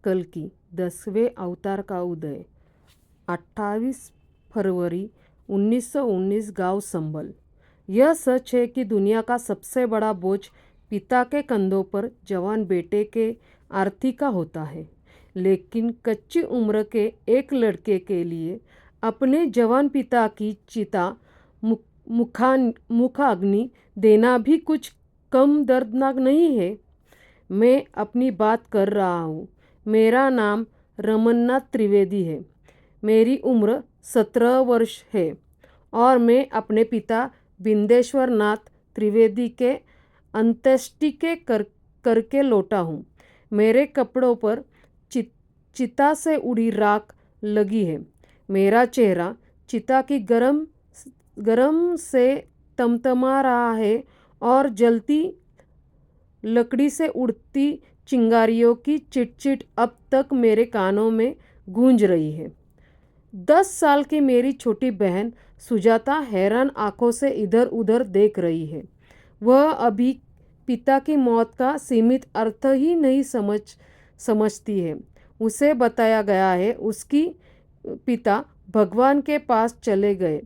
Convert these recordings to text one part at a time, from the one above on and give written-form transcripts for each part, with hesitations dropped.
कल की 10वें अवतार का उदय 28 फरवरी 1919 गांव संभल। यह सच है कि दुनिया का सबसे बड़ा बोझ पिता के कंधों पर जवान बेटे के आरती का होता है, लेकिन कच्ची उम्र के एक लड़के के लिए अपने जवान पिता की चिता मुखाग्नि देना भी कुछ कम दर्दनाक नहीं है। मैं अपनी बात कर रहा हूँ। मेरा नाम रमन्नाथ त्रिवेदी है। मेरी उम्र 17 वर्ष है और मैं अपने पिता बिंदेश्वर नाथ त्रिवेदी के अंत्येष्टि करके लौटा हूँ। मेरे कपड़ों पर चिता से उड़ी राख लगी है। मेरा चेहरा चिता की गरम से तमतमा रहा है और जलती लकड़ी से उड़ती चिंगारियों की चिटचिट अब तक मेरे कानों में गूंज रही है। 10 साल की मेरी छोटी बहन सुजाता हैरान आंखों से इधर उधर देख रही है। वह अभी पिता की मौत का सीमित अर्थ ही नहीं समझती है। उसे बताया गया है उसकी पिता भगवान के पास चले गए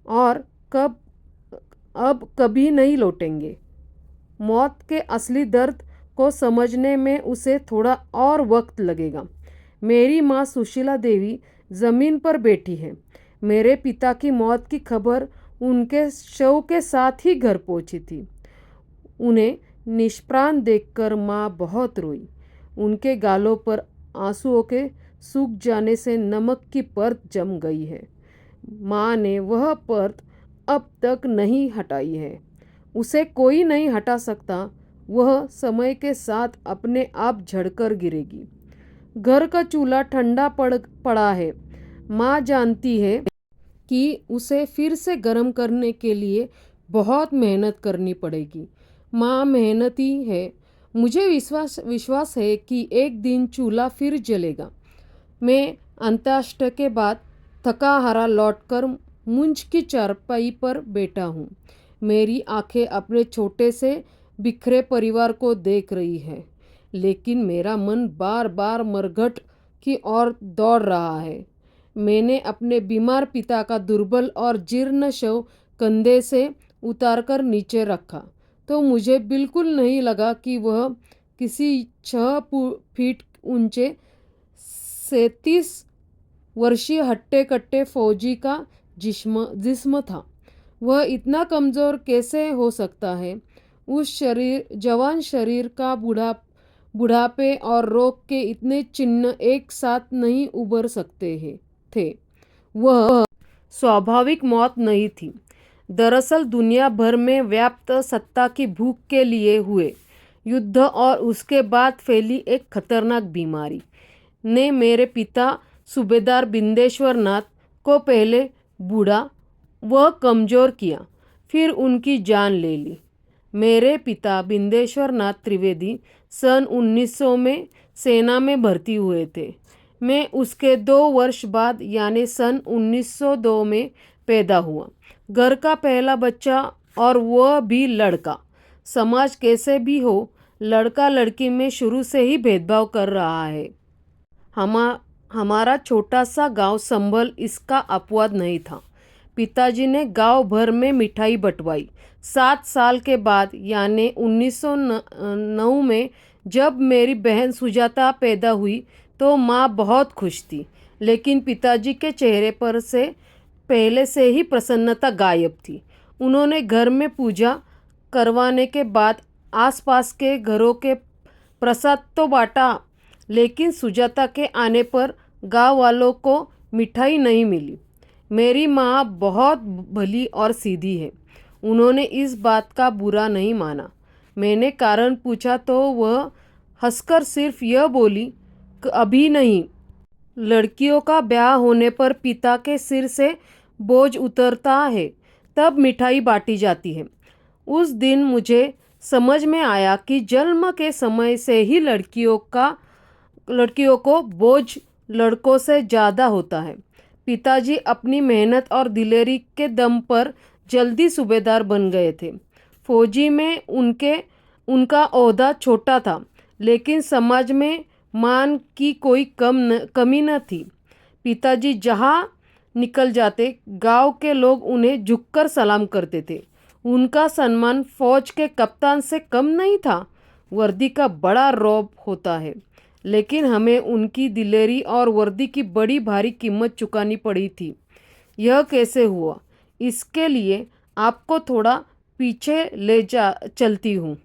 और अब कभी नहीं लौटेंगे। मौत के असली दर्द को समझने में उसे थोड़ा और वक्त लगेगा। मेरी माँ सुशीला देवी ज़मीन पर बैठी है। मेरे पिता की मौत की खबर उनके शव के साथ ही घर पहुंची थी। उन्हें निष्प्राण देखकर माँ बहुत रोई। उनके गालों पर आंसुओं के सूख जाने से नमक की परत जम गई है। माँ ने वह परत अब तक नहीं हटाई है। उसे कोई नहीं हटा सकता। वह समय के साथ अपने आप झड़कर गिरेगी। घर का चूल्हा ठंडा पड़ा है। माँ जानती है कि उसे फिर से गर्म करने के लिए बहुत मेहनत करनी पड़ेगी। माँ मेहनती है। मुझे विश्वास है कि एक दिन चूल्हा फिर जलेगा। मैं अंत्येष्टि के बाद थका हारा लौटकर मुंज की चारपाई पर बैठा हूँ। मेरी आंखें अपने छोटे से बिखरे परिवार को देख रही है, लेकिन मेरा मन बार बार मरघट की ओर दौड़ रहा है। मैंने अपने बीमार पिता का दुर्बल और जीर्ण शव कंधे से उतारकर नीचे रखा तो मुझे बिल्कुल नहीं लगा कि वह किसी 6 फीट ऊंचे 37 वर्षीय हट्टे कट्टे फौजी का जिस्म था। वह इतना कमज़ोर कैसे हो सकता है? उस जवान शरीर का बुढ़ापे और रोग के इतने चिन्ह एक साथ नहीं उभर सकते थे। वह स्वाभाविक मौत नहीं थी। दरअसल दुनिया भर में व्याप्त सत्ता की भूख के लिए हुए युद्ध और उसके बाद फैली एक खतरनाक बीमारी ने मेरे पिता सूबेदार बिंदेश्वर नाथ को पहले बूढ़ा व कमज़ोर किया, फिर उनकी जान ले ली। मेरे पिता बिंदेश्वर नाथ त्रिवेदी सन 1900 में सेना में भर्ती हुए थे। मैं उसके 2 वर्ष बाद यानी सन 1902 में पैदा हुआ। घर का पहला बच्चा और वह भी लड़का। समाज कैसे भी हो, लड़का लड़की में शुरू से ही भेदभाव कर रहा है। हमारा छोटा सा गांव संभल इसका अपवाद नहीं था। पिताजी ने गांव भर में मिठाई बंटवाई। 7 साल के बाद यानी 1909 में जब मेरी बहन सुजाता पैदा हुई तो माँ बहुत खुश थी, लेकिन पिताजी के चेहरे पर से पहले से ही प्रसन्नता गायब थी। उन्होंने घर में पूजा करवाने के बाद आसपास के घरों के प्रसाद तो बांटा, लेकिन सुजाता के आने पर गांव वालों को मिठाई नहीं मिली। मेरी माँ बहुत भली और सीधी है। उन्होंने इस बात का बुरा नहीं माना। मैंने कारण पूछा तो वह हंसकर सिर्फ यह बोली कि अभी नहीं, लड़कियों का ब्याह होने पर पिता के सिर से बोझ उतरता है, तब मिठाई बांटी जाती है। उस दिन मुझे समझ में आया कि जन्म के समय से ही लड़कियों को बोझ लड़कों से ज़्यादा होता है। पिताजी अपनी मेहनत और दिलेरी के दम पर जल्दी सूबेदार बन गए थे। फौजी में उनका ओहदा छोटा था, लेकिन समाज में मान की कोई कमी न थी। पिताजी जहाँ निकल जाते गांव के लोग उन्हें झुककर सलाम करते थे। उनका सम्मान फौज के कप्तान से कम नहीं था। वर्दी का बड़ा रौब होता है, लेकिन हमें उनकी दिलेरी और वर्दी की बड़ी भारी कीमत चुकानी पड़ी थी। यह कैसे हुआ, इसके लिए आपको थोड़ा पीछे ले जा चलती हूँ।